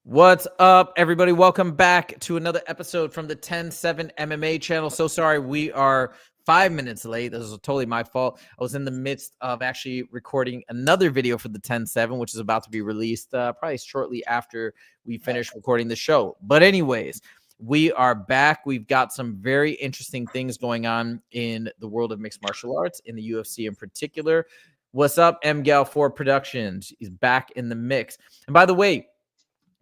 What's up, everybody? Welcome back to another episode from the 10-7 MMA channel. So sorry, we are 5 minutes late. This is totally my fault. I was in the midst of actually recording another video for the 10-7, which is about to be released probably shortly after we finish recording the show. But anyways, we are back. We've got some very interesting things going on in the world of mixed martial arts, in the UFC in particular. What's up, MGAL4 Productions? He's back in the mix. And by the way,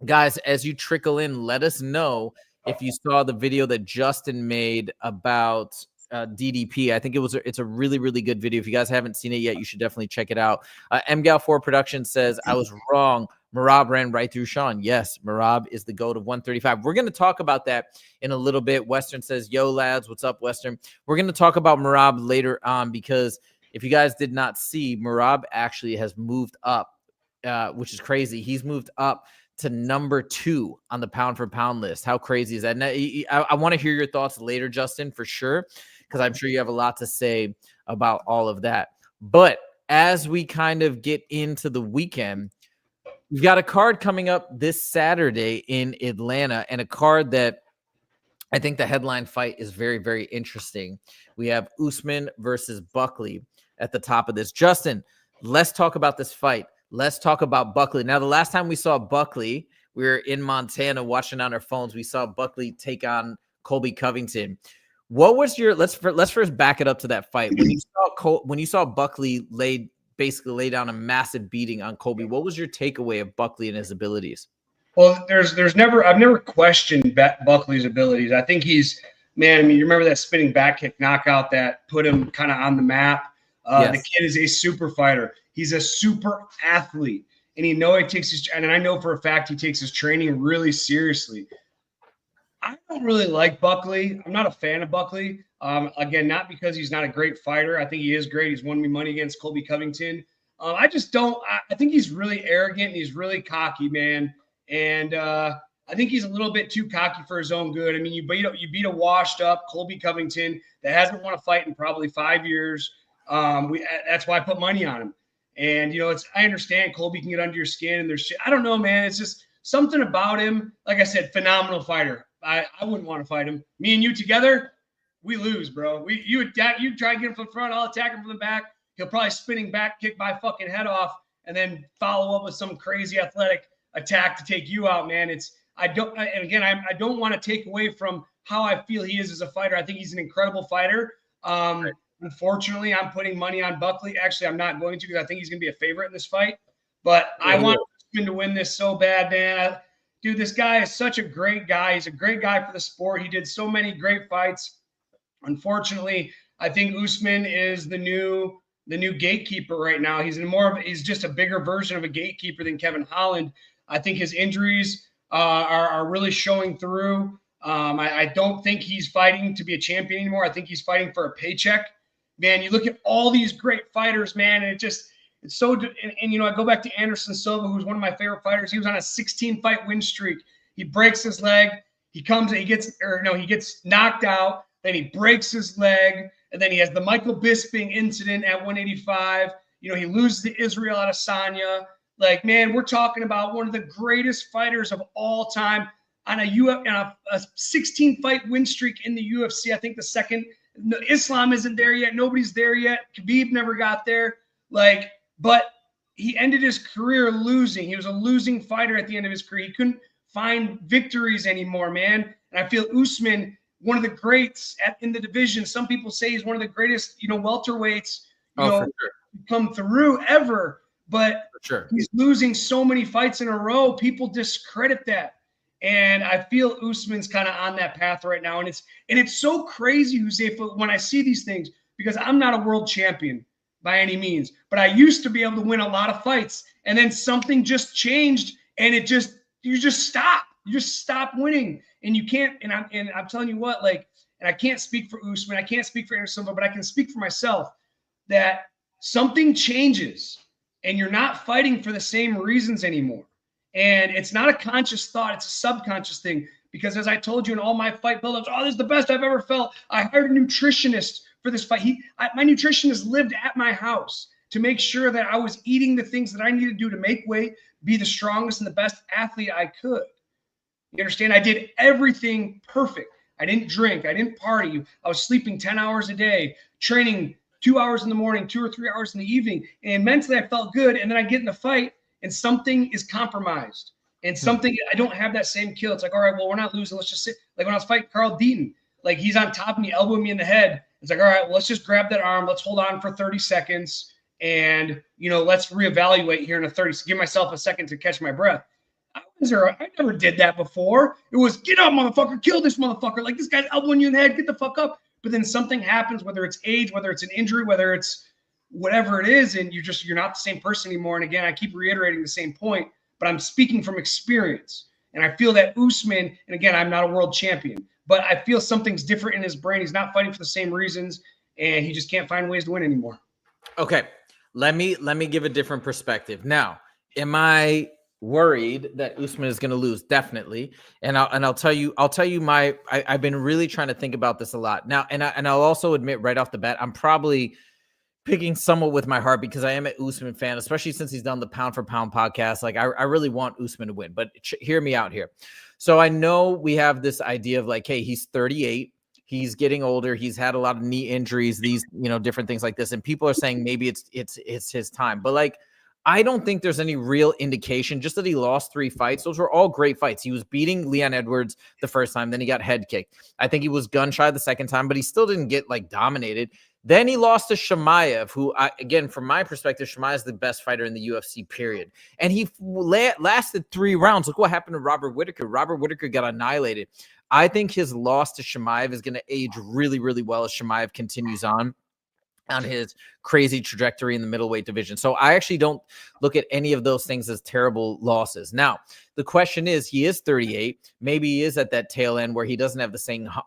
guys, as you trickle in, let us know if you saw the video that Justin made about DDP. I think it's a really, really good video. If you guys haven't seen it yet, you should definitely check it out. MGAL4 Production says, I was wrong. Merab ran right through Sean. Yes, Merab is the GOAT of 135. We're going to talk about that in a little bit. Western says, yo, lads, what's up, Western? We're going to talk about Merab later on because if you guys did not see, Merab actually has moved up, which is crazy. He's moved up to number 2 on the pound for pound list. How crazy is that? And I want to hear your thoughts later, Justin, for sure, because I'm sure you have a lot to say about all of that. But as we kind of get into the weekend, we've got a card coming up this Saturday in Atlanta, and a card that I think the headline fight is very, very interesting. We have Usman versus Buckley at the top of this. Justin, let's talk about this fight. Let's talk about Buckley. Now, the last time we saw Buckley, we were in Montana watching on our phones. We saw Buckley take on Colby Covington. What was your let's first back it up to that fight. When you saw Buckley basically lay down a massive beating on Colby, what was your takeaway of Buckley and his abilities? Well, I've never questioned Buckley's abilities. I think he's, man, I mean, you remember that spinning back kick knockout that put him kind of on the map? Yes. The kid is a super fighter. He's a super athlete, and he takes his, and I know for a fact he takes his training really seriously. I don't really like Buckley. I'm not a fan of Buckley. Again, not because he's not a great fighter. I think he is great. He's won me money against Colby Covington. I just don't. I think he's really arrogant and he's really cocky, man. And I think he's a little bit too cocky for his own good. I mean, you beat a washed up Colby Covington that hasn't won a fight in probably 5 years. That's why I put money on him. And, I understand Colby can get under your skin and there's shit. I don't know, man. It's just something about him. Like I said, phenomenal fighter. I wouldn't want to fight him. Me and you together, we lose, bro. You try to get him from the front, I'll attack him from the back. He'll probably spinning back, kick my fucking head off, and then follow up with some crazy athletic attack to take you out, man. I don't want to take away from how I feel he is as a fighter. I think he's an incredible fighter. Right. Unfortunately, I'm putting money on Buckley. Actually, I'm not going to because I think he's going to be a favorite in this fight. But I want him to win this so bad, man. Dude, this guy is such a great guy. He's a great guy for the sport. He did so many great fights. Unfortunately, I think Usman is the new gatekeeper right now. He's just a bigger version of a gatekeeper than Kevin Holland. I think his injuries are really showing through. I don't think he's fighting to be a champion anymore. I think he's fighting for a paycheck. Man, you look at all these great fighters, man, and it's so – and I go back to Anderson Silva, who's one of my favorite fighters. He was on a 16-fight win streak. He breaks his leg. He gets knocked out. Then he breaks his leg. And then he has the Michael Bisping incident at 185. He loses to Israel Adesanya. Like, man, we're talking about one of the greatest fighters of all time on a 16-fight win streak in the UFC. I think the second – Islam isn't there yet. Nobody's there yet. Khabib never got there. But he ended his career losing. He was a losing fighter at the end of his career. He couldn't find victories anymore, man. And I feel Usman, one of the greats in the division. Some people say he's one of the greatest, welterweights, come through ever. But he's losing so many fights in a row. People discredit that. And I feel Usman's kind of on that path right now. And it's so crazy, Jose, when I see these things, because I'm not a world champion by any means, but I used to be able to win a lot of fights. And then something just changed and you just stop. You just stop winning. And you can't, and I'm telling you what, and I can't speak for Usman, I can't speak for Anderson Silva, but I can speak for myself that something changes and you're not fighting for the same reasons anymore. And it's not a conscious thought. It's a subconscious thing. Because as I told you in all my fight buildups, this is the best I've ever felt. I hired a nutritionist for this fight. My nutritionist lived at my house. to make sure that I was eating the things that I needed to do to make weight, be the strongest and the best athlete I could. You understand? I did everything perfect. I didn't drink. I didn't party. I was sleeping 10 hours a day, training 2 hours in the morning, 2 or 3 hours in the evening. And mentally, I felt good. And then I get in the fight and something is compromised. And something, I don't have that same kill. It's like, all right, well, we're not losing. Let's just sit. Like when I was fighting Carl Deaton, like he's on top of me, elbowing me in the head. It's like, all right, well, let's just grab that arm. Let's hold on for 30 seconds. And, let's reevaluate here in a 30. Give myself a second to catch my breath. I never did that before. It was, get up, motherfucker, kill this motherfucker. Like, this guy's elbowing you in the head, get the fuck up. But then something happens, whether it's age, whether it's an injury, whether it's whatever it is, and you're not the same person anymore. And again, I keep reiterating the same point, but I'm speaking from experience. And I feel that Usman, and again, I'm not a world champion, but I feel something's different in his brain. He's not fighting for the same reasons, and he just can't find ways to win anymore. Okay, let me give a different perspective. Now, am I worried that Usman is going to lose? Definitely. And I'll tell you I've been really trying to think about this a lot now. And I'll also admit right off the bat, I'm probably picking somewhat with my heart because I am an Usman fan, especially since he's done the pound for pound podcast. Like I really want Usman to win, but hear me out here. So I know we have this idea of like, hey, he's 38. He's getting older. He's had a lot of knee injuries, these, different things like this. And people are saying maybe it's his time, but like, I don't think there's any real indication, just that he lost 3 fights. Those were all great fights. He was beating Leon Edwards the first time, then he got head kicked. I think he was gun shy the second time, but he still didn't get like dominated. Then he lost to Chimaev, who, again, from my perspective, Chimaev is the best fighter in the UFC, period. And he lasted 3 rounds. Look what happened to Robert Whittaker. Robert Whittaker got annihilated. I think his loss to Chimaev is going to age really, really well as Chimaev continues on his crazy trajectory in the middleweight division. So I actually don't look at any of those things as terrible losses. Now, the question is, he is 38. Maybe he is at that tail end where he doesn't have the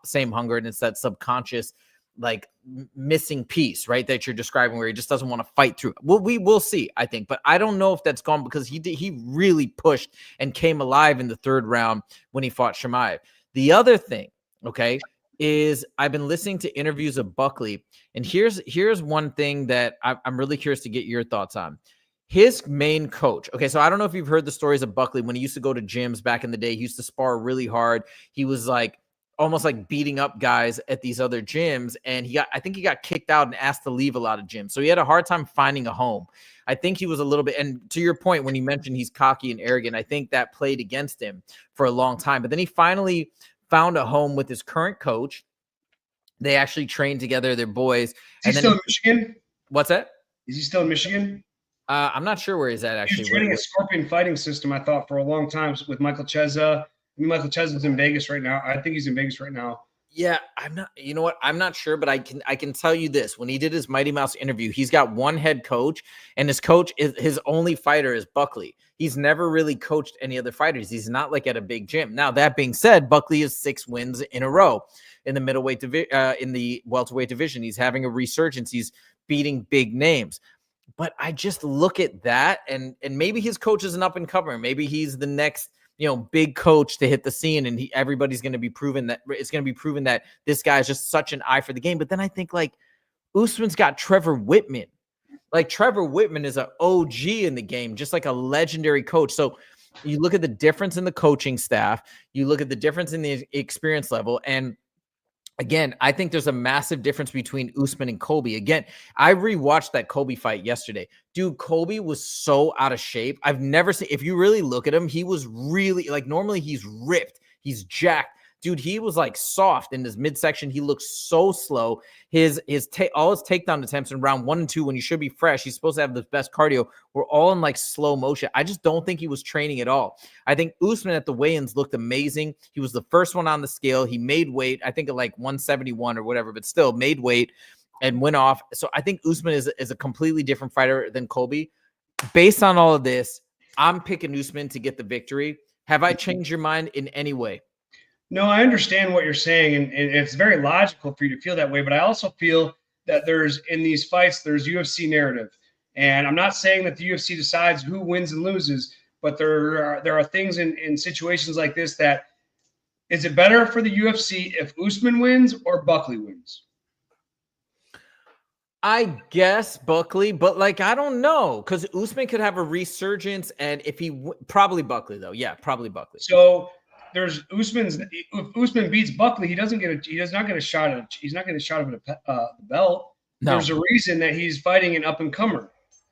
same hunger, and it's that subconscious, like, missing piece, right, that you're describing, where he just doesn't want to fight through. Well, we will see, I think, but I don't know if that's gone, because he really pushed and came alive in the 3rd round when he fought Chimaev. The other thing, okay, is I've been listening to interviews of Buckley, and here's one thing that I'm really curious to get your thoughts on. His main coach. Okay, so I don't know if you've heard the stories of Buckley when he used to go to gyms back in the day. He used to spar really hard. He was like almost like beating up guys at these other gyms, and I think he got kicked out and asked to leave a lot of gyms. So he had a hard time finding a home. I think he was a little bit, and to your point, when you mentioned he's cocky and arrogant, I think that played against him for a long time. But then he finally found a home with his current coach. They actually trained together. They're boys. Is he still in Michigan? What's that? Is he still in Michigan? I'm not sure where he's at, actually. He's training a Scorpion fighting system, I thought, for a long time with Michael Chiesa. Michael Chiesa's in Vegas right now. I think he's in Vegas right now. Yeah, I'm not, you know what? I'm not sure, but I can tell you this. When he did his Mighty Mouse interview, he's got one head coach, and his coach his only fighter is Buckley. He's never really coached any other fighters. He's not like at a big gym. Now, that being said, Buckley has 6 wins in a row in the middleweight in the welterweight division. He's having a resurgence. He's beating big names. But I just look at that, and maybe his coach is an up and comer. Maybe he's the next, big coach to hit the scene, and everybody's going to be proven that it's going to be proven that this guy is just such an eye for the game. But then I think, like, Usman's got Trevor Whitman. Like, Trevor Whitman is an OG in the game, just like a legendary coach. So you look at the difference in the coaching staff, you look at the difference in the experience level, and again, I think there's a massive difference between Usman and Colby. Again, I rewatched that Colby fight yesterday. Dude, Colby was so out of shape. I've never seen, if you really look at him, he was really, like, normally he's ripped. He's jacked. Dude, he was like soft in his midsection. He looks so slow. All his takedown attempts in round 1 and 2, when you should be fresh, he's supposed to have the best cardio, were all in like slow motion. I just don't think he was training at all. I think Usman at the weigh-ins looked amazing. He was the first one on the scale. He made weight, I think at like 171 or whatever, but still made weight and went off. So I think Usman is a completely different fighter than Colby. Based on all of this, I'm picking Usman to get the victory. Have I changed your mind in any way? No, I understand what you're saying, and it's very logical for you to feel that way. But I also feel that in these fights, there's UFC narrative. And I'm not saying that the UFC decides who wins and loses, but there are things in situations like this that, is it better for the UFC if Usman wins or Buckley wins? I guess Buckley, but like I don't know, because Usman could have a resurgence, and if he probably Buckley though, yeah, probably Buckley. So there's Usman's. If Usman beats Buckley, he does not get a shot at. He's not getting a shot at the belt. No. There's a reason that he's fighting an up and comer,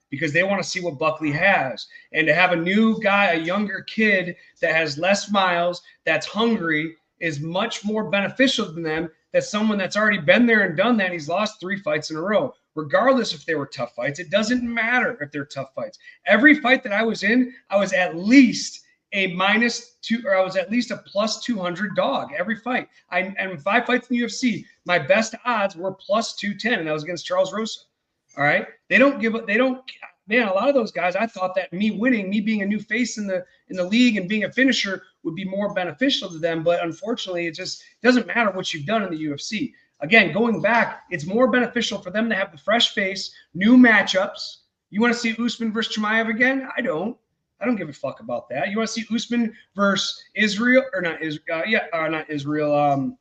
because they want to see what Buckley has, and to have a new guy, a younger kid that has less miles, that's hungry, is much more beneficial than them. That's someone that's already been there and done that. And he's lost 3 fights in a row. Regardless if they were tough fights, it doesn't matter if they're tough fights. Every fight that I was in, I was at least a -2, or I was at least a +200 dog every fight. And 5 fights in the UFC, my best odds were +210, and that was against Charles Rosa. All right, they don't give up. They don't. Man, a lot of those guys, I thought that me winning, me being a new face in the league and being a finisher would be more beneficial to them. But unfortunately, it just doesn't matter what you've done in the UFC. Again, going back, it's more beneficial for them to have the fresh face, new matchups. You want to see Usman versus Chimaev again? I don't give a fuck about that. You want to see Usman versus Israel, or not Israel? Not Israel.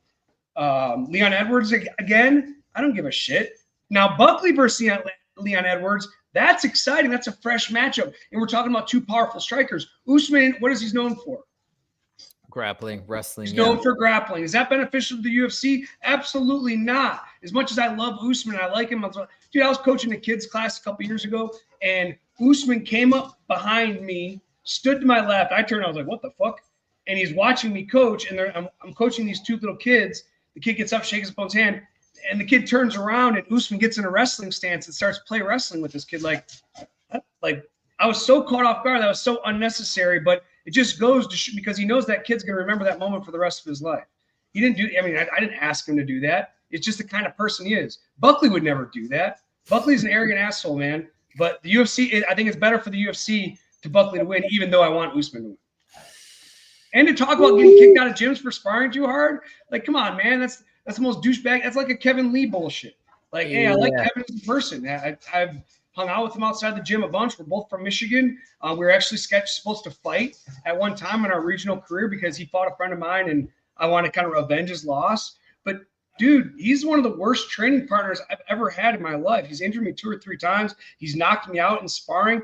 Leon Edwards again? I don't give a shit. Now Buckley versus Leon Edwards, that's exciting. That's a fresh matchup, and we're talking about 2 powerful strikers. Usman, what is he known for? Grappling, wrestling. He's known for grappling. Is that beneficial to the UFC? Absolutely not. As much as I love Usman, I like him. Dude, I was coaching a kids class a couple years ago, and Usman came up behind me, stood to my left. I turned, I was like, what the fuck? And he's watching me coach, and I'm coaching these 2 little kids. The kid gets up, shakes his opponent's hand, and the kid turns around, and Usman gets in a wrestling stance and starts play wrestling with this kid. Like I was so caught off guard. That was so unnecessary, but it just goes to because he knows that kid's going to remember that moment for the rest of his life. He didn't do. I mean, I didn't ask him to do that. It's just the kind of person he is. Buckley would never do that. Buckley's an arrogant asshole, man. But the UFC, I think it's better for the UFC to Buckley to win, even though I want Usman to win. And to talk about getting kicked out of gyms for sparring too hard, like, come on, man. That's the most douchebag. That's like a Kevin Lee bullshit. Like, hey, I like Kevin as a person. I've hung out with him outside the gym a bunch. We're both from Michigan. We were actually supposed to fight at one time in our regional career because he fought a friend of mine, and I want to kind of avenge his loss. But, dude, he's one of the worst training partners I've ever had in my life. He's injured me 2 or 3 times. He's knocked me out in sparring.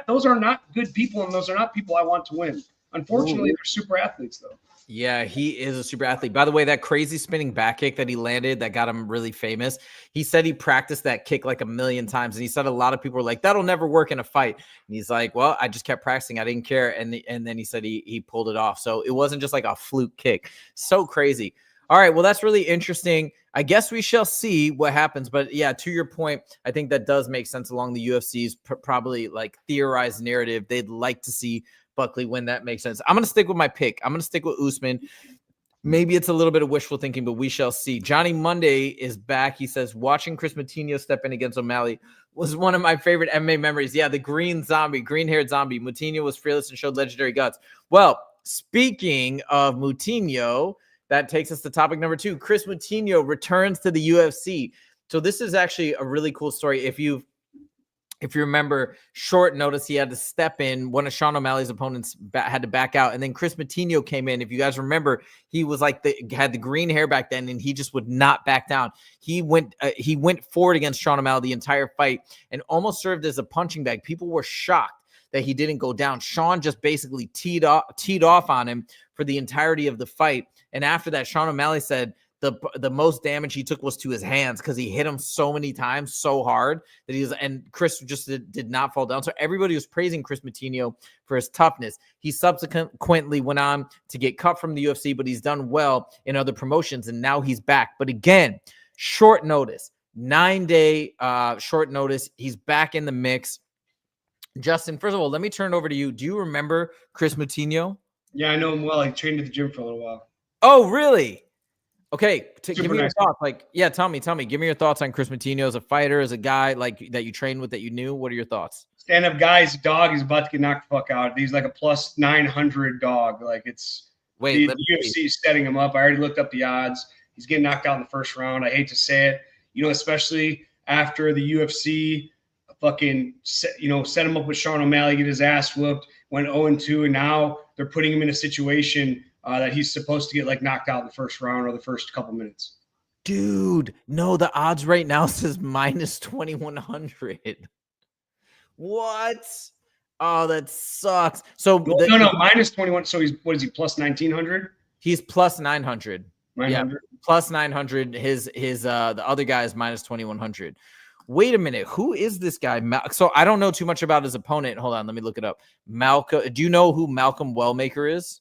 Those are not good people, and those are not people I want to win. Unfortunately, they're super athletes, though. Yeah, he is a super athlete. By the way, that crazy spinning back kick that he landed that got him really famous, he said he practiced that kick like 1,000,000 times. And he said a lot of people were like, that'll never work in a fight. And he's like, well, I just kept practicing. I didn't care. And then he said he pulled it off. So it wasn't just like a fluke kick. So crazy. All right, well, that's really interesting. I guess we shall see what happens. But yeah, to your point, I think that does make sense along the UFC's probably like theorized narrative. They'd like to see Buckley win. That makes sense. I'm going to stick with my pick. I'm going to stick with Usman. Maybe it's a little bit of wishful thinking, but we shall see. Johnny Monday is back. He says, watching Kris Moutinho step in against O'Malley was one of my favorite MMA memories. Yeah, the green-haired zombie. Moutinho was fearless and showed legendary guts. Well, speaking of Moutinho, that takes us to topic number 2. Kris Moutinho returns to the UFC. So this is actually a really cool story. If you remember, short notice, he had to step in. One of Sean O'Malley's opponents had to back out. And then Kris Moutinho came in. If you guys remember, he was like had the green hair back then, and he just would not back down. He went forward against Sean O'Malley the entire fight and almost served as a punching bag. People were shocked that he didn't go down. Sean just basically teed off on him for the entirety of the fight. And after that, Sean O'Malley said the most damage he took was to his hands because he hit him so many times, so hard that and Kris just did not fall down. So everybody was praising Kris Moutinho for his toughness. He subsequently went on to get cut from the UFC, but he's done well in other promotions, and now he's back. But again, short notice, 9-day short notice. He's back in the mix. Justin, first of all, let me turn it over to you. Do you remember Kris Moutinho? Yeah, I know him well. I trained at the gym for a little while. Oh, really? Okay, give me your thoughts. Like, yeah, tell me. Give me your thoughts on Kris Moutinho as a fighter, as a guy like that you trained with, that you knew. What are your thoughts? Stand-up guy, he's a dog. He's about to get knocked the fuck out. He's like a plus 900 dog. Like, it's the UFC is setting him up. I already looked up the odds. He's getting knocked out in the first round. I hate to say it, especially after the UFC fucking set him up with Sean O'Malley, get his ass whooped, went 0-2, and now they're putting him in a situation that he's supposed to get like knocked out in the first round or the first couple minutes. Dude, no, the odds right now says minus 2,100. What? Oh, that sucks. So no, minus 21. So what is he, plus 1,900? He's plus 900. 900. Yeah, plus 900. His the other guy is minus 2,100. Wait a minute. Who is this guy? So I don't know too much about his opponent. Hold on, let me look it up. Malcolm. Do you know who Malcolm Wellmaker is?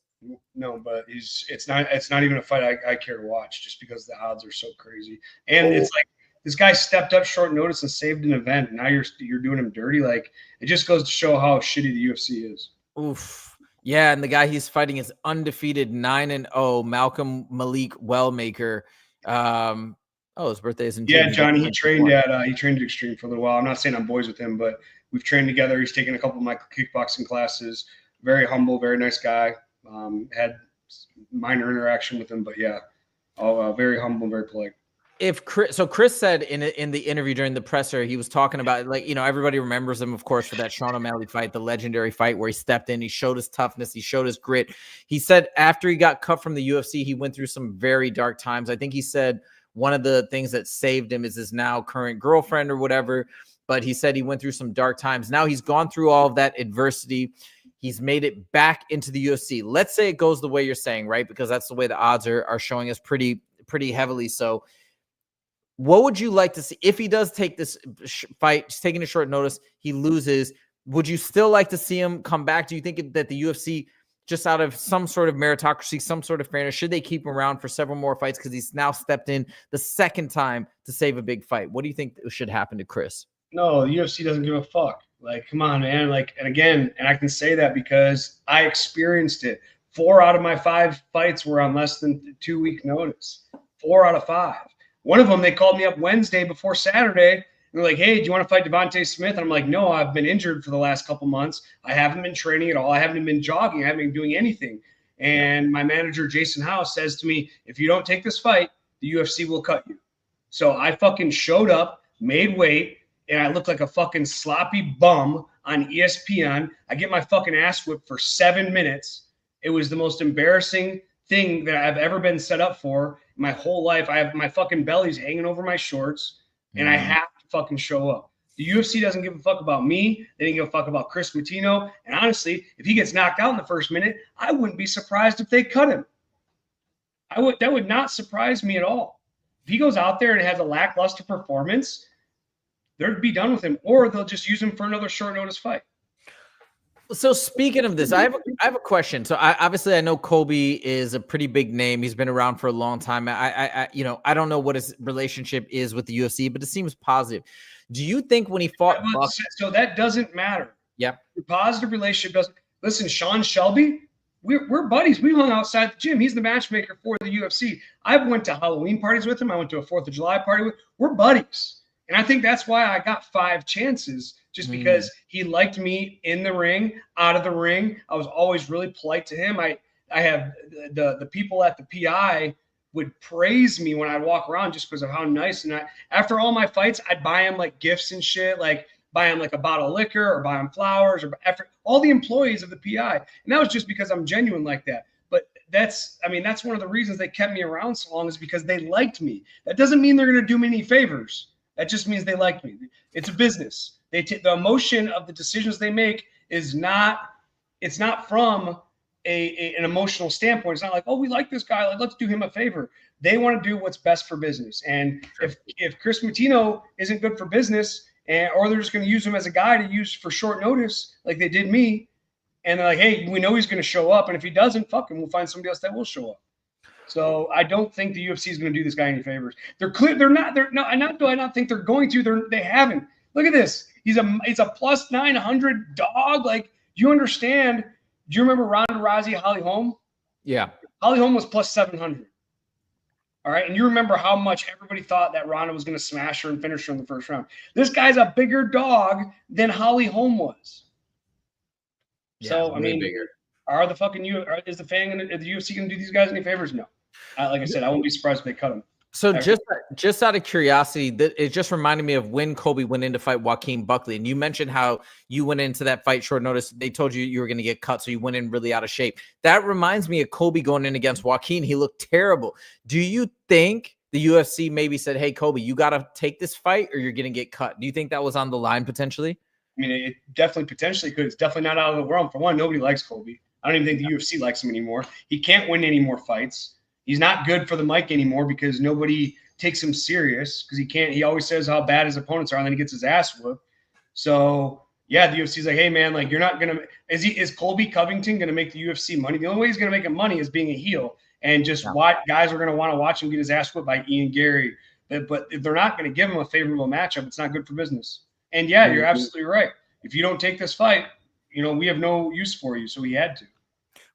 No, but it's not even a fight I care to watch just because the odds are so crazy. And it's like this guy stepped up short notice and saved an event. And now you're doing him dirty. Like, it just goes to show how shitty the UFC is. Oof. Yeah, and the guy he's fighting is undefeated 9-0, Malcolm Malik Wellmaker. His birthday is in June. Yeah, Johnny, he trained at Extreme for a little while. I'm not saying I'm boys with him, but we've trained together. He's taken a couple of my kickboxing classes. Very humble, very nice guy. Had minor interaction with him, but yeah, very humble, very polite. Kris said in the interview during the presser, he was talking about, like, everybody remembers him, of course, for that Sean O'Malley fight, the legendary fight where he stepped in, he showed his toughness, he showed his grit. He said after he got cut from the UFC, he went through some very dark times. I think he said one of the things that saved him is his now current girlfriend or whatever. But he said he went through some dark times. Now he's gone through all of that adversity. He's made it back into the UFC. Let's say it goes the way you're saying, right? Because that's the way the odds are showing us pretty heavily. So what would you like to see if he does take this fight? Just taking a short notice, he loses. Would you still like to see him come back? Do you think that the UFC, just out of some sort of meritocracy, some sort of fairness, should they keep him around for several more fights because he's now stepped in the second time to save a big fight? What do you think should happen to Kris? No, the UFC doesn't give a fuck. Like, come on, man. Like, and again, and I can say that because I experienced it. 4 out of my 5 fights were on less than 2-week notice. 4 out of 5. One of them, they called me up Wednesday before Saturday. And they're like, hey, do you want to fight Devontae Smith? And I'm like, no, I've been injured for the last couple months. I haven't been training at all. I haven't been jogging. I haven't been doing anything. And my manager, Jason House, says to me, if you don't take this fight, the UFC will cut you. So I fucking showed up, made weight, and I looked like a fucking sloppy bum on ESPN. I get my fucking ass whipped for 7 minutes. It was the most embarrassing thing that I've ever been set up for my whole life. I have my fucking belly's hanging over my shorts, and I have to fucking show up. The UFC doesn't give a fuck about me. They didn't give a fuck about Kris Moutinho. And honestly, if he gets knocked out in the first minute, I wouldn't be surprised if they cut him. That would not surprise me at all. If he goes out there and has a lackluster performance, they'd be done with him, or they'll just use him for another short notice fight. So speaking of this, I have a question. So I know Colby is a pretty big name. He's been around for a long time. I don't know what his relationship is with the UFC, but it seems positive. Do you think when he fought Buckley, so that doesn't matter? Yeah, the positive relationship doesn't. Listen, Sean Shelby, we're buddies. We hung outside the gym. He's the matchmaker for the UFC. I went to Halloween parties with him. I went to a 4th of July party with. We're buddies, and I think that's why I got 5 chances. Just because he liked me in the ring, out of the ring. I was always really polite to him. I have the people at the PI would praise me when I'd walk around just because of how nice. And after all my fights, I'd buy him like gifts and shit, like buy him like a bottle of liquor or buy him flowers, or after all the employees of the PI. And that was just because I'm genuine like that. But that's one of the reasons they kept me around so long, is because they liked me. That doesn't mean they're going to do me any favors. That just means they liked me. It's a business. The emotion of the decisions they make is not. It's not from an emotional standpoint. It's not like, oh, we like this guy, like, let's do him a favor. They want to do what's best for business. And if Kris Moutinho isn't good for business, or they're just going to use him as a guy to use for short notice, like they did me, and they're like, hey, we know he's going to show up, and if he doesn't, fuck him, we'll find somebody else that will show up. So I don't think the UFC is going to do this guy any favors. They're clear. They're not. They're not. And do I not think they're going to? They haven't. Look at this. He's a plus 900 dog. Like, do you understand? Do you remember Ronda Rousey, Holly Holm? Yeah. Holly Holm was plus 700. All right. And you remember how much everybody thought that Ronda was going to smash her and finish her in the first round. This guy's a bigger dog than Holly Holm was. Yeah, so, I mean, bigger. Is the UFC going to do these guys any favors? No. Like I said, I won't be surprised if they cut him. So just out of curiosity, it just reminded me of when Colby went in to fight Joaquin Buckley. And you mentioned how you went into that fight short notice. They told you were going to get cut, so you went in really out of shape. That reminds me of Colby going in against Joaquin. He looked terrible. Do you think the UFC maybe said, hey, Colby, you got to take this fight or you're going to get cut? Do you think that was on the line potentially? I mean, it definitely potentially could. It's definitely not out of the realm. For one, nobody likes Colby. I don't even think the UFC likes him anymore. He can't win any more fights. He's not good for the mic anymore because nobody takes him serious because he can't. He always says how bad his opponents are, and then he gets his ass whooped. So yeah, the UFC's like, hey man, like you're not gonna. Is Colby Covington gonna make the UFC money? The only way he's gonna make him money is being a heel, and just what guys are gonna want to watch him get his ass whooped by Ian Gary. But if they're not gonna give him a favorable matchup, it's not good for business. And yeah, you're absolutely right. If you don't take this fight, we have no use for you. So he had to.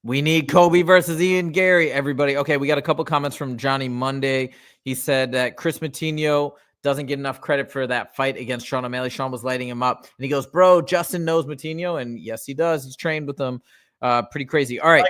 We need Colby versus Ian Gary, everybody. Okay, we got a couple comments from Johnny Monday. He said that Kris Moutinho doesn't get enough credit for that fight against Sean O'Malley. Sean was lighting him up. And he goes, bro, Justin knows Moutinho. And yes, he does. He's trained with him. Pretty crazy. All right.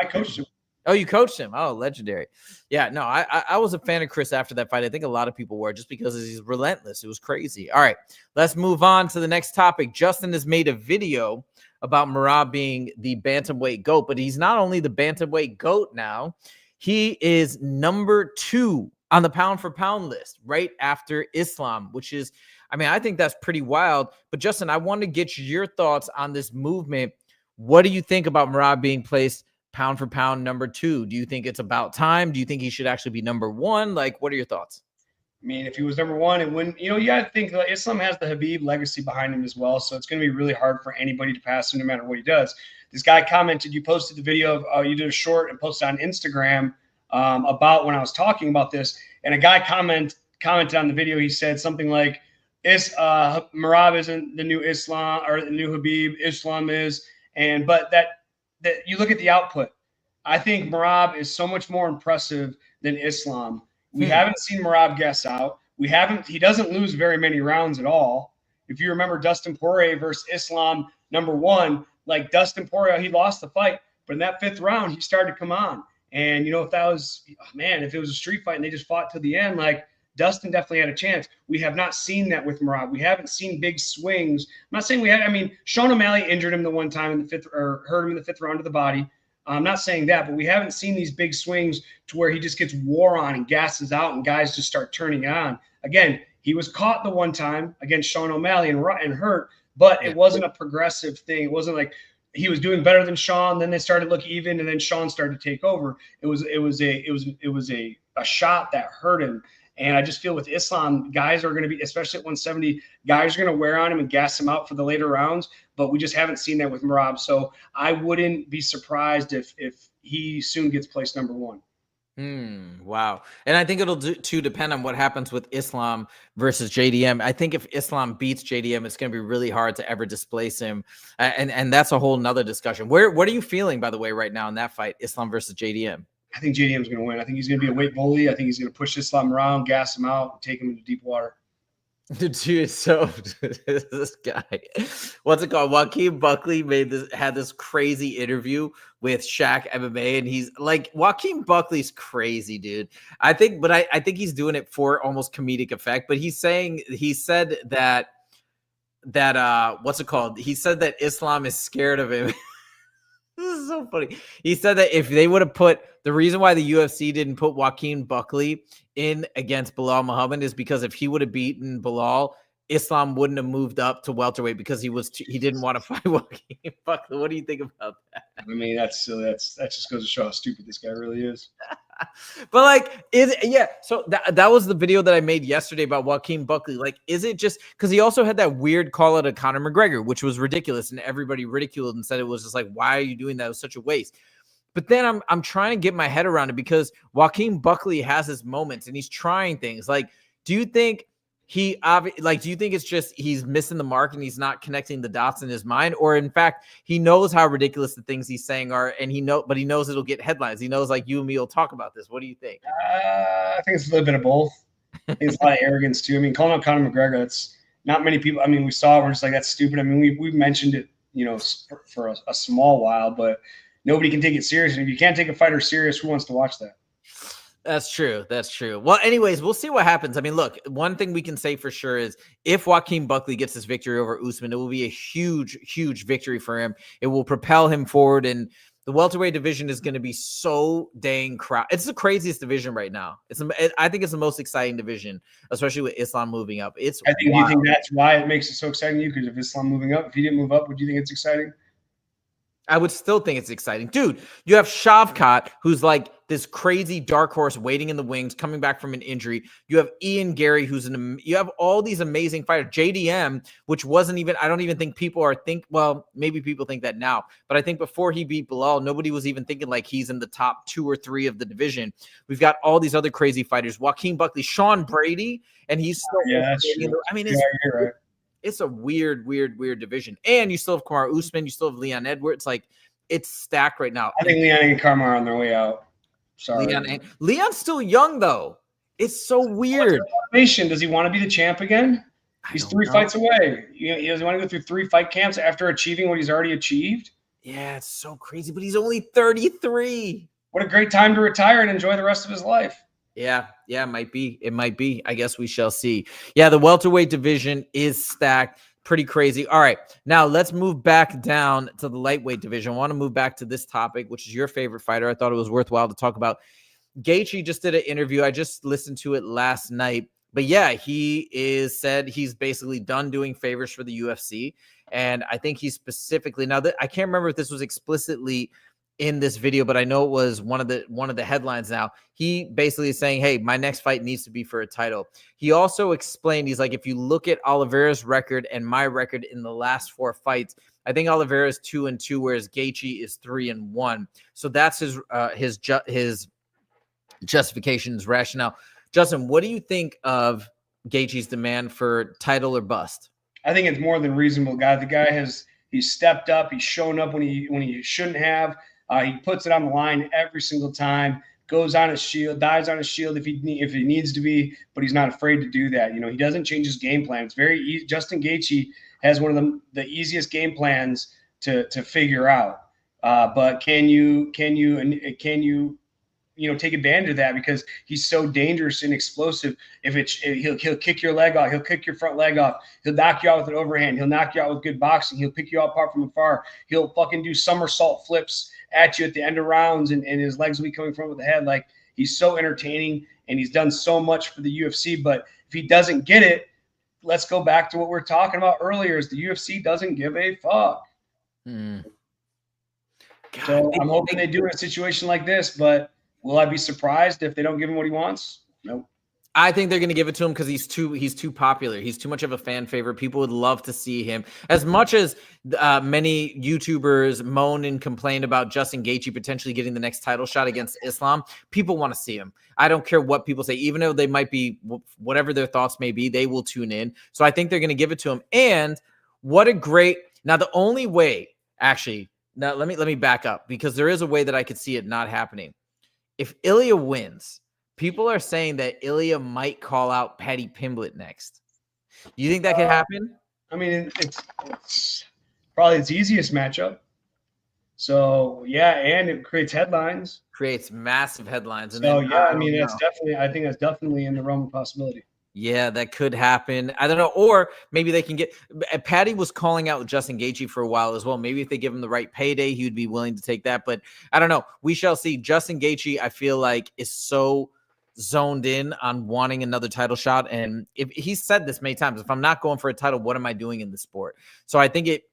I coached him. Oh, you coached him. Oh, legendary. Yeah, no, I was a fan of Kris after that fight. I think a lot of people were just because he's relentless. It was crazy. All right, let's move on to the next topic. Justin has made a video about Merab being the bantamweight GOAT, but he's not only the bantamweight GOAT now, he is number 2 on the pound for pound list right after Islam, which is, I mean, I think that's pretty wild. But Justin, I want to get your thoughts on this movement. What do you think about Merab being placed pound for pound number 2? Do you think it's about time? Do you think he should actually be number 1? Like, what are your thoughts? I mean, if he was number 1, it wouldn't, you got to think Islam has the Habib legacy behind him as well. So it's going to be really hard for anybody to pass him no matter what he does. This guy commented, you posted the video of, you did a short and posted on Instagram about when I was talking about this. And a guy commented on the video. He said something like, Merab isn't the new Islam or the new Habib, Islam is. But that you look at the output. I think Merab is so much more impressive than Islam. We haven't seen Merab gas out. He doesn't lose very many rounds at all. If you remember Dustin Poirier versus Islam number 1, like Dustin Poirier, he lost the fight, but in that 5th round, he started to come on. And if that was, if it was a street fight and they just fought to the end, like Dustin definitely had a chance. We have not seen that with Merab. We haven't seen big swings. I'm not saying we had. I mean, Sean O'Malley injured him the one time in the 5th, or hurt him in the 5th round of the body. I'm not saying that, but we haven't seen these big swings to where he just gets wore on and gasses out and guys just start turning it on. Again, he was caught the one time against Sean O'Malley and hurt, but it wasn't a progressive thing. It wasn't like he was doing better than Sean. Then they started to look even, and then Sean started to take over. It was a shot that hurt him. And I just feel with Islam, guys are going to be, especially at 170, guys are going to wear on him and gas him out for the later rounds. But we just haven't seen that with Merab. So I wouldn't be surprised if he soon gets placed number 1. Wow. And I think it'll depend on what happens with Islam versus JDM. I think if Islam beats JDM, it's going to be really hard to ever displace him. And that's a whole nother discussion. What are you feeling, by the way, right now in that fight, Islam versus JDM? I think JDM's going to win. I think he's going to be a weight bully. I think he's going to push Islam around, gas him out, take him into deep water. Dude, so this guy, what's it called? Joaquin Buckley had this crazy interview with Shaq MMA, and he's like, Joaquin Buckley's crazy, dude. I think he's doing it for almost comedic effect. But he said that what's it called? He said that Islam is scared of him. This is so funny. He said that if they would have put the reason why the UFC didn't put Joaquin Buckley in against Bilal Muhammad is because if he would have beaten Bilal, Islam wouldn't have moved up to welterweight because he didn't want to fight Joaquin Buckley. What do you think about that? I mean, that's silly. That just goes to show how stupid this guy really is. But like, so that was the video that I made yesterday about Joaquin Buckley. Like, is it just because he also had that weird call out of Conor McGregor, which was ridiculous, and everybody ridiculed and said it was just like, why are you doing that? It was such a waste. But then I'm trying to get my head around it because Joaquin Buckley has his moments and he's trying things. Like, do you think do you think it's just he's missing the mark and he's not connecting the dots in his mind? Or in fact, he knows how ridiculous the things he's saying are, and he knows it'll get headlines. He knows like you and me will talk about this. What do you think? I think it's a little bit of both. I think it's a lot of arrogance too. I mean, calling out Conor McGregor, that's not many people. I mean, we saw it, we're just like, that's stupid. I mean, we mentioned it, for a small while, but nobody can take it serious. And if you can't take a fighter serious, who wants to watch that? That's true. That's true. Well, anyways, we'll see what happens. I mean, look, one thing we can say for sure is if Joaquin Buckley gets this victory over Usman, it will be a huge, huge victory for him. It will propel him forward. And The welterweight division is going to be so dang crowded. It's the craziest division right now. I think it's the most exciting division, especially with Islam moving up. Do you think that's why it makes it so exciting to you? Because of Islam moving up, if he didn't move up, would you think it's exciting? I would still think it's exciting. Dude, you have Shavkat, who's like this crazy dark horse waiting in the wings, coming back from an injury. You have Ian Gary, you have all these amazing fighters. JDM, which wasn't even, I don't even think people well, maybe people think that now, but I think before he beat Bilal, nobody was even thinking like he's in the top 2 or 3 of the division. We've got all these other crazy fighters. Joaquin Buckley, Sean Brady, and he's still that's true. I mean, you're right. It's a weird division. And you still have Kamaru Usman. You still have Leon Edwards. Like, it's stacked right now. I think Leon and Kamaru are on their way out. Sorry. Leon's still young, though. It's so weird. Does he want to be the champ again? He's 3 fights away. He doesn't want to go through 3 fight camps after achieving what he's already achieved. Yeah, it's so crazy. But he's only 33. What a great time to retire and enjoy the rest of his life. Yeah, it might be. It might be. I guess we shall see. Yeah, the welterweight division is stacked. Pretty crazy. All right, now let's move back down to the lightweight division. I want to move back to this topic, which is your favorite fighter. I thought it was worthwhile to talk about. Gaethje just did an interview. I just listened to it last night. But yeah, he said he's basically done doing favors for the UFC. And I think he's specifically, now that I can't remember if this was explicitly in this video, but I know it was one of the headlines now. He basically is saying, hey, my next fight needs to be for a title. He also explained, he's like, if you look at Oliveira's record and my record in the last 4 fights, I think Oliveira is 2-2, whereas Gaethje is 3-1. So that's his justifications, rationale. Justin, what do you think of Gaethje's demand for title or bust? I think it's more than reasonable, guy. The guy he's stepped up. He's shown up when he shouldn't have. He puts it on the line every single time, goes on his shield, dies on his shield if he needs to be, but he's not afraid to do that. He doesn't change his game plan. It's very easy. Justin Gaethje has one of the easiest game plans to figure out. But can you take advantage of that, because he's so dangerous and explosive. He'll kick your leg off, he'll kick your front leg off, he'll knock you out with an overhand, he'll knock you out with good boxing, he'll pick you out apart from afar, he'll fucking do somersault flips at you at the end of rounds, and his legs will be coming from with the head. Like, he's so entertaining, and he's done so much for the UFC. But if he doesn't get it, let's go back to what we were talking about earlier, is the UFC doesn't give a fuck. God, so I'm hoping they do in a situation like this, but will I be surprised if they don't give him what he wants? Nope. I think they're going to give it to him because he's too popular. He's too much of a fan favorite. People would love to see him. As much as many YouTubers moan and complain about Justin Gaethje potentially getting the next title shot against Islam, people want to see him. I don't care what people say. Even though they might be, whatever their thoughts may be, they will tune in. So I think they're going to give it to him. And what a great – now the only way – actually, now let me back up, because there is a way that I could see it not happening. If Ilia wins – people are saying that Ilia might call out Paddy Pimblett next. Do you think that could happen? I mean, it's probably its easiest matchup. So, yeah, and it creates headlines. Creates massive headlines. And so, yeah, I mean, I think that's definitely in the realm of possibility. Yeah, that could happen. I don't know. Or maybe they can get – Paddy was calling out Justin Gaethje for a while as well. Maybe if they give him the right payday, he would be willing to take that. But I don't know. We shall see. Justin Gaethje, I feel like, is so – zoned in on wanting another title shot, and if he's said this many times, if I'm not going for a title, what am I doing in the sport? So I think it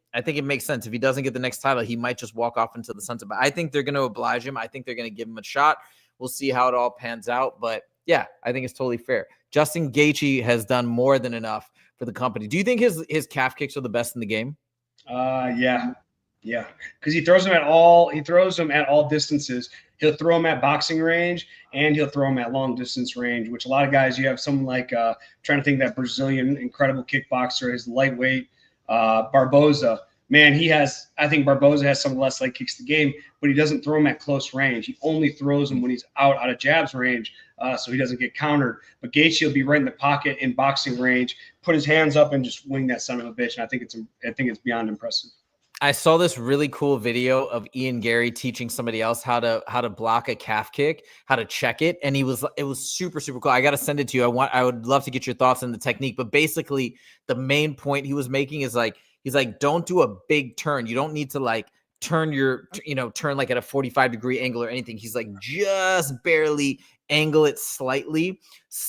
makes sense. If he doesn't get the next title, he might just walk off into the sunset. But I think they're going to oblige him. I think they're going to give him a shot. We'll see how it all pans out. But yeah, I think it's totally fair. Justin Gaethje has done more than enough for the company. Do you think his calf kicks are the best in the game? Yeah, because he throws them at all distances. He'll throw them at boxing range, and he'll throw them at long distance range, which a lot of guys, you have someone like, trying to think, that Brazilian incredible kickboxer, his lightweight, Barboza. Man, I think Barboza has some of the less leg kicks in the game, but he doesn't throw them at close range. He only throws them when he's out of jabs range, so he doesn't get countered. But Gaethje will be right in the pocket in boxing range, put his hands up, and just wing that son of a bitch. And I think it's beyond impressive. I saw this really cool video of Ian Gary teaching somebody else how to block a calf kick, how to check it. And it was super, super cool. I got to send it to you. I would love to get your thoughts on the technique, but basically the main point he was making is like, he's like, don't do a big turn. You don't need to like turn like at a 45-degree angle or anything. He's like just barely angle it slightly,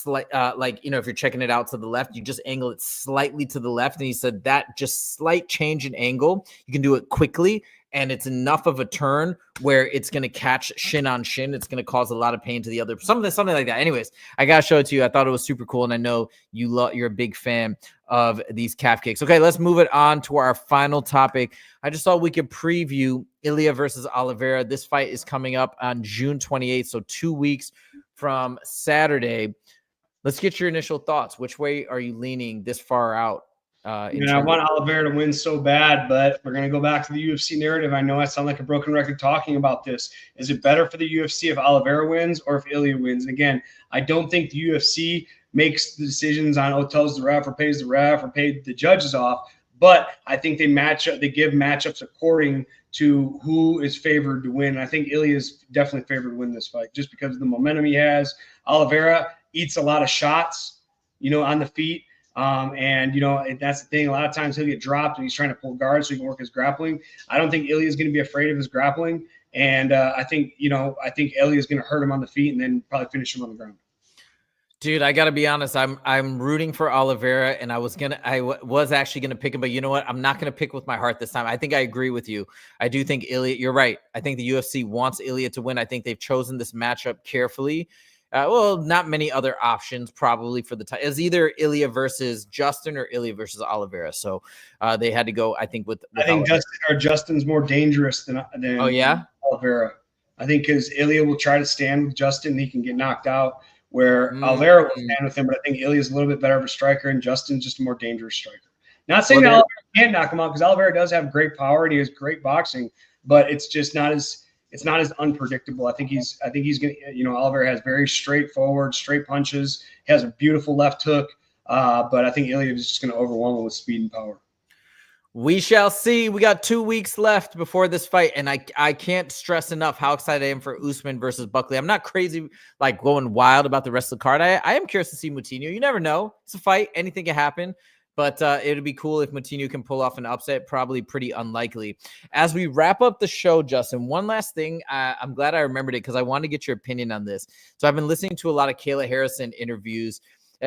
like, if you're checking it out to the left, you just angle it slightly to the left. And he said that just slight change in angle, you can do it quickly. And it's enough of a turn where it's going to catch shin on shin. It's going to cause a lot of pain to the other, something like that. Anyways, I got to show it to you. I thought it was super cool. And I know you're a big fan of these calf kicks. Okay, let's move it on to our final topic. I just thought we could preview Ilia versus Oliveira. This fight is coming up on June 28th. So 2 weeks from Saturday. Let's get your initial thoughts. Which way are you leaning this far out? I want Oliveira to win so bad, but we're going to go back to the UFC narrative. I know I sound like a broken record talking about this. Is it better for the UFC if Oliveira wins or if Ilia wins? And again, I don't think the UFC makes the decisions on, tells the ref or pays the ref or pays the judges off, but I think they give matchups according to who is favored to win. And I think Ilia is definitely favored to win this fight just because of the momentum he has. Oliveira eats a lot of shots, on the feet. And that's the thing. A lot of times he'll get dropped and he's trying to pull guard so he can work his grappling. I don't think Ilia is going to be afraid of his grappling. And I think Ilia is going to hurt him on the feet and then probably finish him on the ground. Dude, I got to be honest. I'm rooting for Oliveira, and I was actually going to pick him, but you know what? I'm not going to pick with my heart this time. I think I agree with you. I do think Ilia, you're right. I think the UFC wants Ilia to win. I think they've chosen this matchup carefully. Not many other options probably for the time. It's either Ilia versus Justin or Ilia versus Oliveira. So they had to go, I think, with I think Justin's more dangerous than oh, yeah? Oliveira. I think because Ilia will try to stand with Justin, he can get knocked out, where Oliveira will stand with him. But I think Ilia is a little bit better of a striker, and Justin's just a more dangerous striker. Not saying that Oliveira can't knock him out, because Oliveira does have great power and he has great boxing, but it's just not as unpredictable. I think he's going to, Oliveira has very straightforward, straight punches. He has a beautiful left hook. But I think Ilia is just going to overwhelm him with speed and power. We shall see. We got 2 weeks left before this fight, and I can't stress enough how excited I am for Usman versus Buckley. I'm not crazy, like going wild about the rest of the card. I am curious to see Moutinho. You never know. It's a fight. Anything can happen. But it would be cool if Moutinho can pull off an upset. Probably pretty unlikely. As we wrap up the show, Justin, one last thing. I'm glad I remembered it because I want to get your opinion on this. So I've been listening to a lot of Kayla Harrison interviews.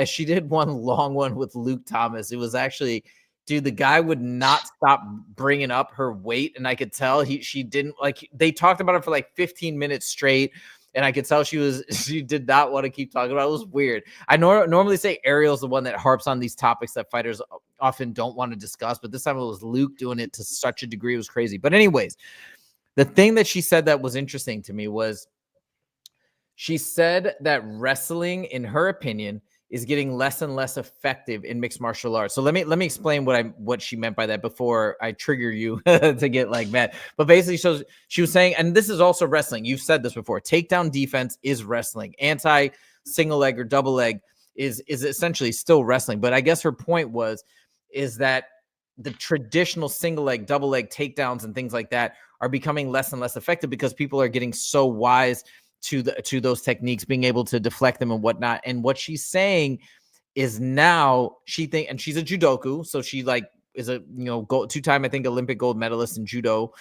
She did one long one with Luke Thomas. It was actually, dude, the guy would not stop bringing up her weight. And I could tell she didn't like, they talked about it for like 15 minutes straight. And I could tell she did not want to keep talking about it. It was weird. I normally say Ariel's the one that harps on these topics that fighters often don't want to discuss, but this time it was Luke doing it to such a degree. It was crazy. But anyways, the thing that she said that was interesting to me was she said that wrestling, in her opinion, is getting less and less effective in mixed martial arts. So let me explain what she meant by that before I trigger you to get like mad. But basically, so she was saying, and this is also wrestling. You've said this before. Takedown defense is wrestling. Anti single leg or double leg is essentially still wrestling. But I guess her point is that the traditional single leg, double leg takedowns and things like that are becoming less and less effective because people are getting so wise to those techniques, being able to deflect them and whatnot. And what she's saying is now and she's a judoku, so she like is a two-time I think Olympic gold medalist in judo.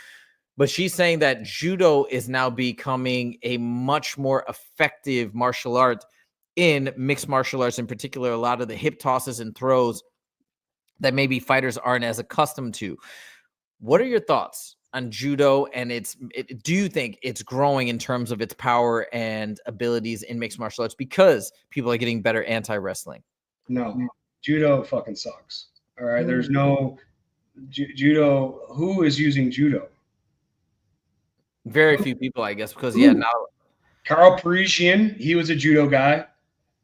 But she's saying that judo is now becoming a much more effective martial art in mixed martial arts, in particular, a lot of the hip tosses and throws that maybe fighters aren't as accustomed to. What are your thoughts on judo, and do you think it's growing in terms of its power and abilities in mixed martial arts because people are getting better anti-wrestling? No, judo fucking sucks. All right, there's no judo. Who is using judo? Very few people, I guess, because now Carl Parisian, he was a judo guy.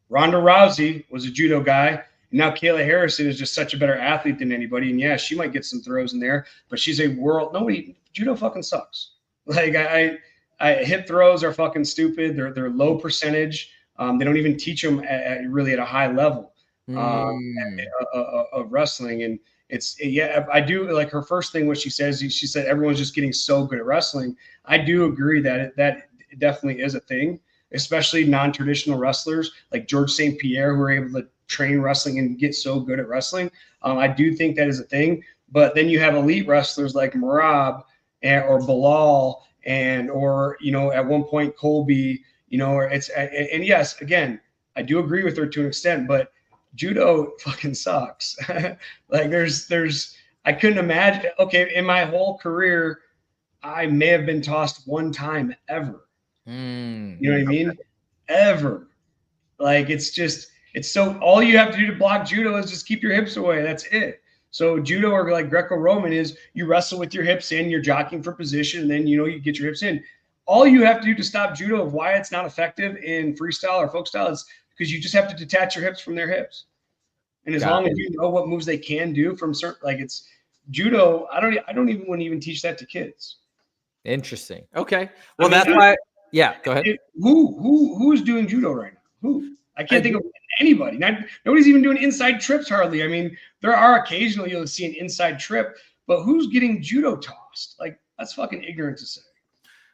Ronda Rousey was a judo guy. Now Kayla Harrison is just such a better athlete than anybody. And yeah, she might get some throws in there, but she's judo fucking sucks. Like hip throws are fucking stupid. They're low percentage. They don't even teach them really at a high level of wrestling. And I do like her first thing, what she says, she said, everyone's just getting so good at wrestling. I do agree that that definitely is a thing, especially non-traditional wrestlers like George St. Pierre, who are able to train wrestling and get so good at wrestling. I do think that is a thing. But then you have elite wrestlers like Merab or Bilal or at one point Colby, or and yes, again, I do agree with her to an extent, but judo fucking sucks. Like I couldn't imagine. Okay, in my whole career, I may have been tossed one time ever. You know what I mean? Ever. Like it's so all you have to do to block judo is just keep your hips away. That's it. So judo or like Greco-Roman is you wrestle with your hips in, you're jockeying for position, and then you get your hips in. All you have to do to stop judo of why it's not effective in freestyle or folk style is because you just have to detach your hips from their hips. And as long as you know what moves they can do from certain, like it's judo, I don't even want to even teach that to kids. Interesting. Okay. Well, that's why. Yeah, go ahead. Who is doing judo right now? Who? I can't think of anybody. Nobody's even doing inside trips hardly. I mean, there are occasionally you'll see an inside trip, but who's getting judo tossed? Like that's fucking ignorant to say.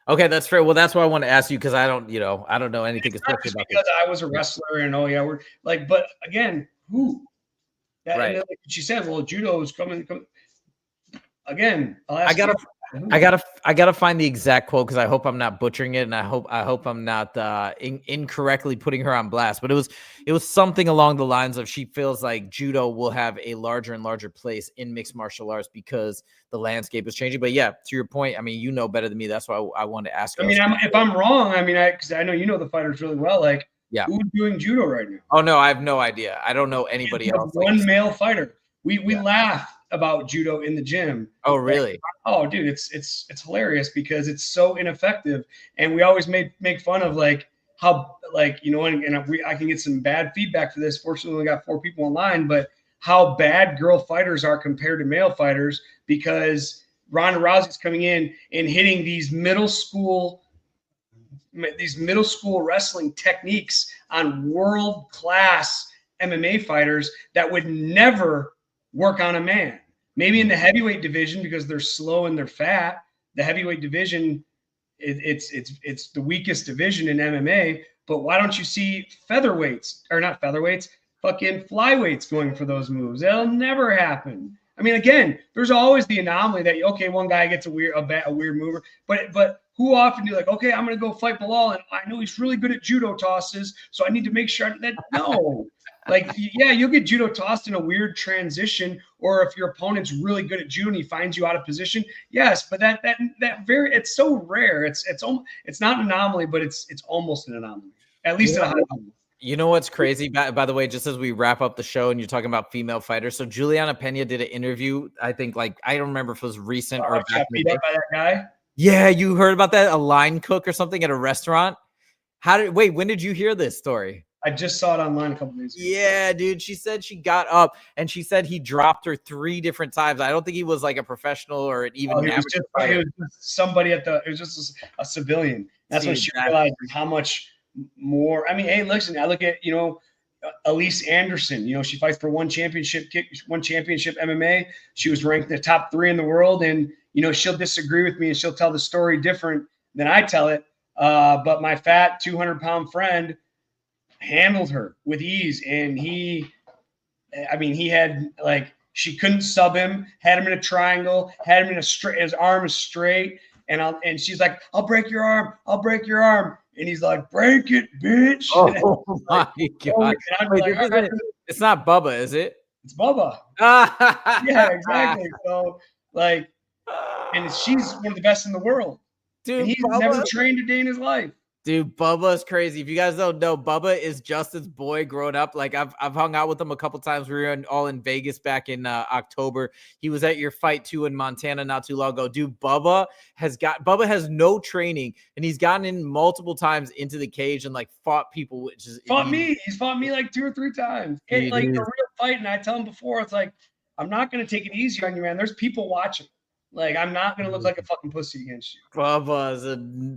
Okay, that's fair. Well, that's why I want to ask you because I don't know anything especially about because I was a wrestler and we're like, but again, who? Right. And like she said, well, judo is coming. Again, I gotta find the exact quote because I hope I'm not butchering it, and I hope I'm not incorrectly putting her on blast. But it was something along the lines of she feels like judo will have a larger and larger place in mixed martial arts because the landscape is changing. But yeah, to your point, I mean, you know better than me. That's why I wanted to ask. I mean, if I'm wrong, I mean, because I know you know the fighters really well. Like, who's doing judo right now? Oh no, I have no idea. I don't know anybody else. One male fighter. We laugh about judo in the gym. Oh, really? Like, oh, dude, it's hilarious because it's so ineffective, and we always make fun of like how like I can get some bad feedback for this. Fortunately, we got 4 people online, but how bad girl fighters are compared to male fighters because Ronda Rousey's coming in and hitting these middle school wrestling techniques on world-class MMA fighters that would never work on a man. Maybe in the heavyweight division because they're slow and they're fat. The heavyweight division, it's the weakest division in MMA. But why don't you see featherweights or not featherweights, fucking flyweights going for those moves? That'll never happen. I mean, again, there's always the anomaly that one guy gets a weird mover, but who often do like, okay, I'm gonna go fight Bilal, and I know he's really good at judo tosses, so I need to make sure that no. Like, yeah, you'll get judo tossed in a weird transition, or if your opponent's really good at judo and he finds you out of position, yes, but it's so rare. It's not an anomaly, but it's almost an anomaly, at least at a high level. You know what's crazy? By the way, just as we wrap up the show and you're talking about female fighters, so Juliana Pena did an interview. I think I don't remember if it was recent or back beat up by that guy. Yeah, you heard about that? A line cook or something at a restaurant? When did you hear this story? I just saw it online a couple days ago. Yeah, dude. She said she got up and she said he dropped her 3 different times. I don't think he was like a professional or even it was just somebody it was just a civilian. That's when she realized how much more. I mean, hey, listen, I look at, Elise Anderson, she fights for one championship MMA. She was ranked in the top 3 in the world. And, she'll disagree with me and she'll tell the story different than I tell it. But my fat 200-pound friend handled her with ease. And he had she couldn't sub him, had him in a triangle, had him in a straight, his arm is straight. And she's like, I'll break your arm. And he's like, break it, bitch. Oh my God. It's not Bubba, is it? It's Bubba. Yeah, exactly. So and she's one of the best in the world. Dude, and he's never trained a day in his life. Dude, Bubba's crazy. If you guys don't know, Bubba is Justin's boy growing up. Like I've hung out with him a couple times. We were all in Vegas back in October. He was at your fight too in Montana not too long ago. Dude, Bubba has no training and he's gotten in multiple times into the cage and fought people, which is He's fought me 2 or 3 times. A real fight, and I tell him before, it's like, I'm not gonna take it easy on you, man. There's people watching. I'm not going to look like a fucking pussy against you. Bubba's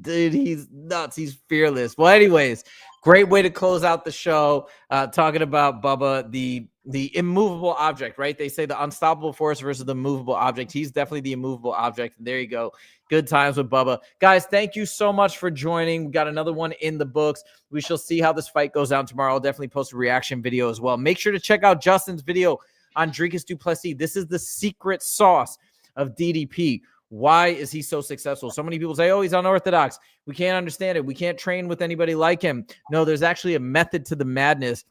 dude. He's nuts. He's fearless. Well, anyways, great way to close out the show. Talking about Bubba, the immovable object, right? They say the unstoppable force versus the movable object. He's definitely the immovable object. There you go. Good times with Bubba. Guys, thank you so much for joining. We got another one in the books. We shall see how this fight goes down tomorrow. I'll definitely post a reaction video as well. Make sure to check out Justin's video on Dricus du Plessis. This is the secret sauce of DDP. Why is he so successful? So many people say, oh, he's unorthodox. We can't understand it. We can't train with anybody like him. No, there's actually a method to the madness.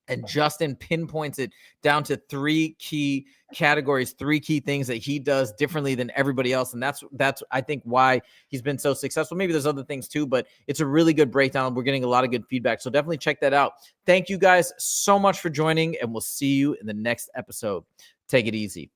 And Justin pinpoints it down to 3 key categories, 3 key things that he does differently than everybody else. And that's I think why he's been so successful. Maybe there's other things too, but it's a really good breakdown. We're getting a lot of good feedback. So definitely check that out. Thank you guys so much for joining, and we'll see you in the next episode. Take it easy.